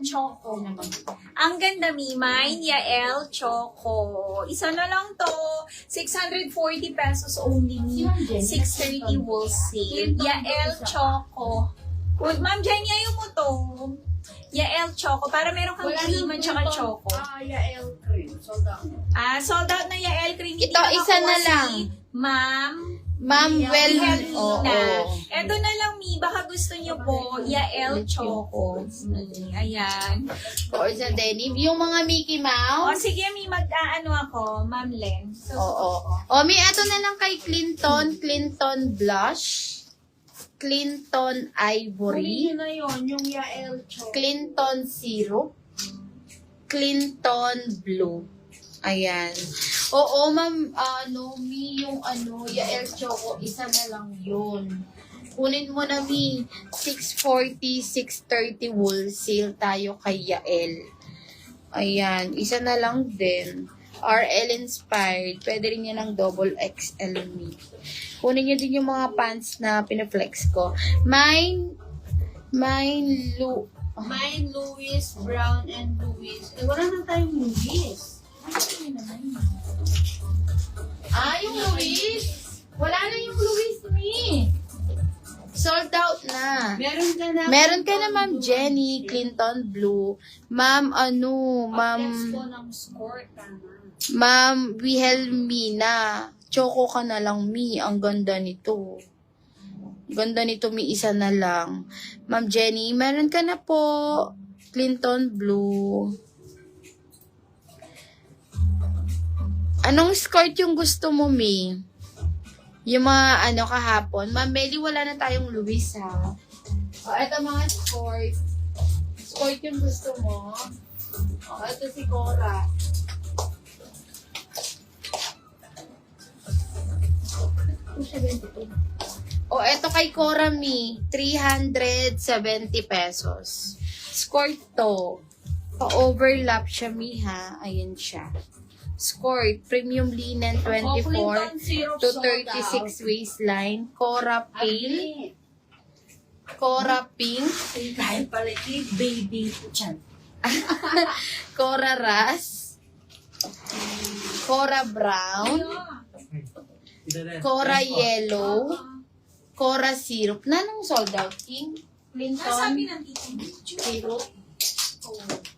Choco. Ang ganda, Mi. Mine, Yael Choco. Isa na lang to. 640 pesos only, Mi. 630 wholesale. Yael Choco. Ma'am Jenny, ayaw mo to. Yael Choco. Para meron kang cream at saka choco. Yael cream. Sold out. Sold out na Yael cream. Hindi Ito, isa nakakuha na si lang. Ma'am well, oo. Ito na lang, Mi. Baka gusto niyo po, Yael Choco. Mi. Ayan. Or sa denim. Yung mga Mickey O, Mouse. sige, Mi. Mag-ano ako, Ma'am Len. Oo. O, may ato na lang kay Clinton. Clinton Blush. Clinton Ivory. Yun na yun, yung Yael Choco. Clinton Syrup. Clinton Blue. Ayan. Oo, ma'am, Mi, yung Yael Choco, isa na lang yun. Kunin mo na, Mi. 640, 630 wholesale tayo kay Yael. Ayan, isa na lang din. RL Inspired. Pwede rin yan ng double XL, Mi. Kunin nyo din yung mga pants na pinaflex ko. Mine Mine, Louis, Brown, and Louis. Wala na tayong Louis. yung Louis. Wala na yung Louis, Mi. Sold out na. Meron ka na, Ma'am Jenny, Clinton Blue. Ma'am, Flex ko ng skirt. Ma'am Wilhelmina. Choco ka na lang, Mi. Ang ganda nito. Ganda nito, Mi. Isa na lang. Ma'am Jenny, meron ka na po. Clinton Blue. Anong skirt yung gusto mo, Mi? Yung mga kahapon. Ma'am Melly, wala na tayong Louis, ha? O, eto mga skirt. Skirt yung gusto mo. O, eto si Cora. O, eto kay Cora, Mi. 370 pesos. Skirt to. Pa-overlap siya, Mi, ha? Ayan siya. Skirt, premium linen, 24 to 36 waistline. Cora pink. Cora pink. Kahit pala baby chan. Cora ras. Cora brown. Cora yellow. Cora syrup. Nanong sold out, King? Clinton ng tito? syrup.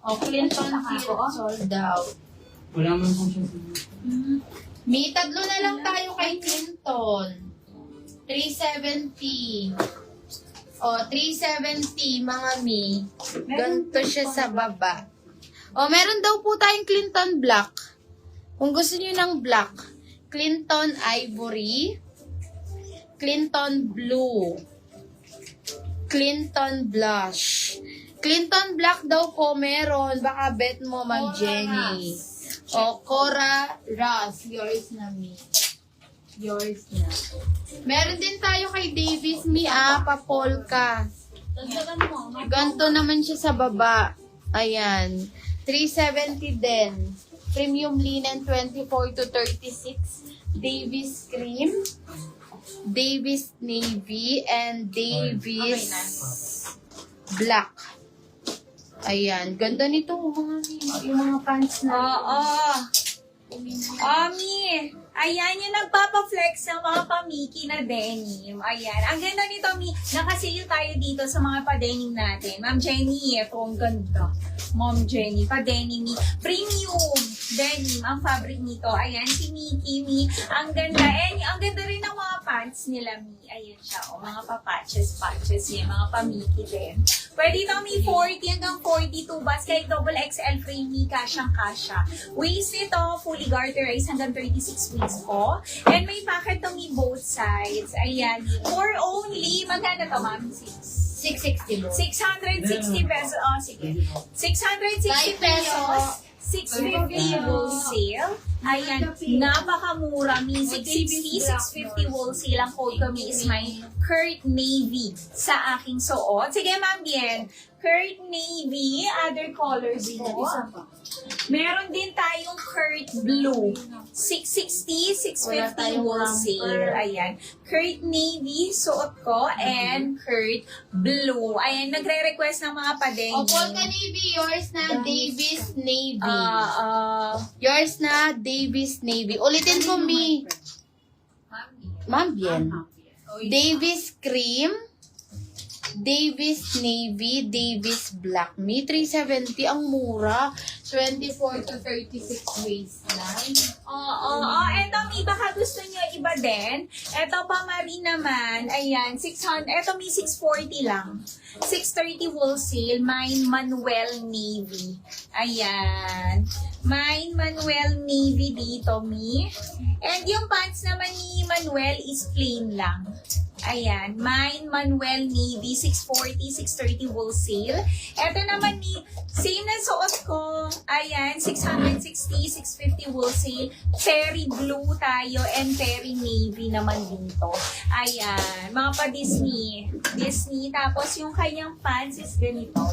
O, Clinton syrup sold out. Wala man po siya. May tatlo na lang tayo kay Clinton. 370. O, 370, mga Mi. Ganito siya sa baba. O, meron daw po tayong Clinton Black. Kung gusto niyo ng black, Clinton Ivory, Clinton Blue, Clinton Blush. Clinton Black daw po meron. Baka bet mo, Ma'am Jenny. O, Cora Ras. Yours na, Mi. Yours na. Meron din tayo kay Davis, Mi, pa-polka. Dagdagan mo. Ganto naman siya sa baba. Ayan. 370 din. Premium linen, 24 to 36. Davis cream. Davis navy. And Davis black. Ayan. Ganda nito. Yung mga pants na. Oo. Mi. Ayan, yung nagpapa-flex ng mga pamiki na denim. Ayan. Ang ganda nito, Mi. Nakasale tayo dito sa mga pa-denim natin. Ma'am Jenny, ito ang ganda. Ma'am Jenny, pa-denim, Mi. Premium denim ang fabric nito. Ayan, si Miki, Mi. Ang ganda. And ang ganda rin ng mga pants nila, Mi. Ayan siya. O, mga pa-patches yan. Mga pamiki din. Pwede ito, Mi, 40 hanggang 42 bas. Kahit double XL frame, Mi, kasyang-kasya. Waist nito, fully garterized hanggang 36 waist ko. And may pocket to, Mi, both sides. Ayan. For only, magkano to, ma'am? 660 mo. 660 pesos. Oh, sige. 660 pesos. 650 wholesale. Ayan, napakamura. Mi, 660, 650 wholesale. Ang code ko, Mi, is my Kurt Navy sa aking suot. Sige, Ma'am Bien. Kurt Navy, other colors mo. Meron din tayong Kurt Blue. 660, Wala 650 tayong wholesale. romper. Ayan. Kurt Navy, suot ko, and Kurt Blue. Ayan, nagre-request ng mga padenim. O, Polka Navy, yours na Davis Navy. Yours na Davis Navy. Ulitin ko, Mi. Ma'am Bien. Davis Cream, Davis Navy, Davis Black. Mi, 370. Ang mura. 24 to 36 waistline. Eto, Mi, baka gusto nyo iba din. Eto pa, Marie naman. Ayan, 600. Eto, Mi, 640 lang. 630 wholesale. Mine Manuel Navy. Ayan. Mine Manuel Navy dito, Mi. And yung pants naman ni Manuel is plain lang. Ayan, mine Manuel Navy, 640, 630 wholesale. Ito naman ni, same na suot ko. Ayan, 660, 650 wholesale. Fairy blue tayo and fairy navy naman dito. Ayan, mga pa-Disney. Disney. Tapos yung kanyang pants is ganito.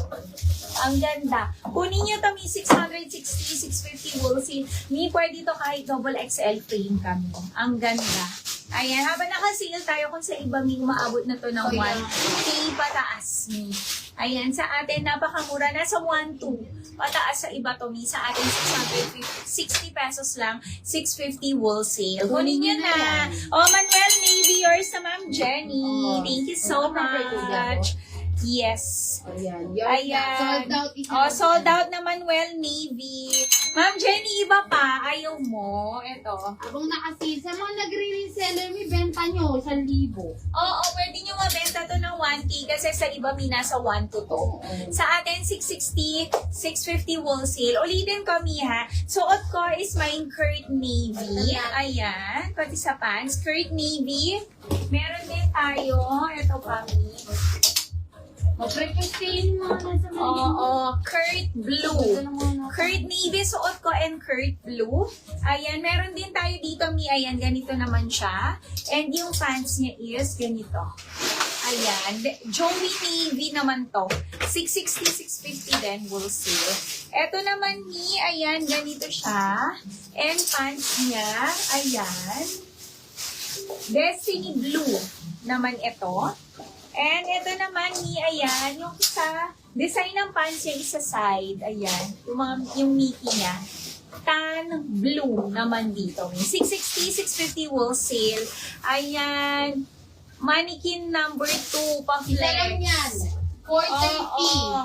Ang ganda. Kunin nyo to, Mi, 660, 650 wholesale. Mi, pwede to kahit double XL frame kami. Ang ganda. Ayan, habang nakasale tayo kung sa iba, Mi, umaabot na to ng 1K pataas, Mi. Ayan, sa atin, napakamura. Nasa 1.2. Pataas sa iba to, Mi. Sa atin, 660 pesos lang. 650 wholesale. Kunin nyo na. Manuel Navy, yours na Ma'am Jenny. Thank you so much. Yes. Ayan. Yours na. Sold out. Sold out na Manuel Navy. Ma'am Jenny, iba pa. Ayaw mo. Ito. Abang nakasale, sa mga nagre-reseller, may benta nyo, 1,000. Oo, pwede nyo mabenta to ng 1K kasi sa iba nasa 1 to 2. Sa atin, 660, 650 wholesale. Ulitin ko, Mi, ha. Suot ko is mine Kurt Navy. Ayan. Pati sa pants. Kurt Navy. Meron din tayo. Ito pa, Mi. Mag-requestin mo na sa mga. Oo, Kurt Blue. Kurt Navy, suot ko, and Kurt Blue. Ayan, meron din tayo dito, Mi. Ayan, ganito naman siya. And yung pants niya is ganito. Ayan, Joey Navy naman to. 660, 650 din, wholesale. Ito naman, Mi, ayan, ganito siya. And pants niya, ayan. Destiny Blue naman ito. And ito naman, Mi, ayan, yung isa, design ng pants niya isa side, ayan, yung Mickey niya. Tan blue naman dito, Mi. 660, 650 wholesale. Ayan, mannequin number 2, pa-flex. Ilan yan? 430. Oo.